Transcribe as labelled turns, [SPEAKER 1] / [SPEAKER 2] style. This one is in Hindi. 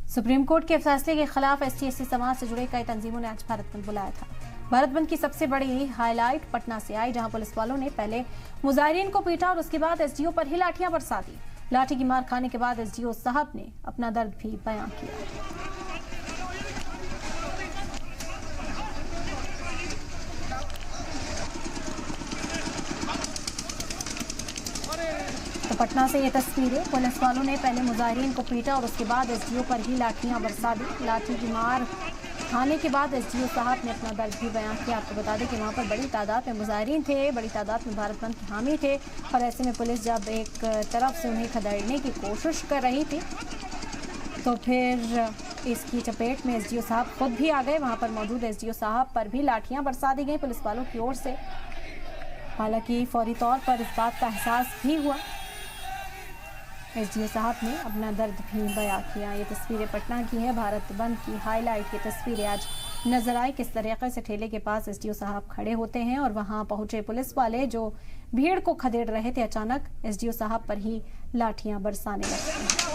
[SPEAKER 1] सुप्रीम कोर्ट के फैसले के खिलाफ ST/SC समाज से जुड़े कई तंजीमों ने आज भारत बंद बुलाया था। भारत बंद की सबसे बड़ी हाईलाइट पटना से आई, जहां पुलिस वालों ने पहले मुजाहिरीन को पीटा और उसके बाद SDO पर ही लाठियां बरसा दी। लाठी की मार खाने के बाद SDO साहब ने अपना दर्द भी बयां किया। तो पटना से ये तस्वीरें, पुलिस वालों ने पहले मुजाहिरीन को पीटा और उसके बाद SDO पर ही लाठियां बरसा दी। लाठी की मार खाने के बाद SDO साहब ने अपना दर्द भी बयां किया। आपको बता दें कि वहां पर बड़ी तादाद में मुजाहिरीन थे, बड़ी तादाद में भारत बंद के हामी थे और ऐसे में पुलिस जब एक तरफ से उन्हें खदेड़ने की कोशिश कर रही थी तो फिर इसकी चपेट में SDO साहब खुद भी आ गए। वहां पर मौजूद SDO साहब पर भी लाठियां बरसा दी गई पुलिस वालों की ओर से। हालांकि फौरी तौर पर इस बात का एहसास भी हुआ। SDO साहब ने अपना दर्द भी बयां किया। ये तस्वीरें पटना की है, भारत बंद की हाईलाइट ये तस्वीरें आज नजर आई। किस तरीके से ठेले के पास SDO साहब खड़े होते हैं और वहां पहुंचे पुलिस वाले जो भीड़ को खदेड़ रहे थे, अचानक SDO साहब पर ही लाठियां बरसाने लगते हैं।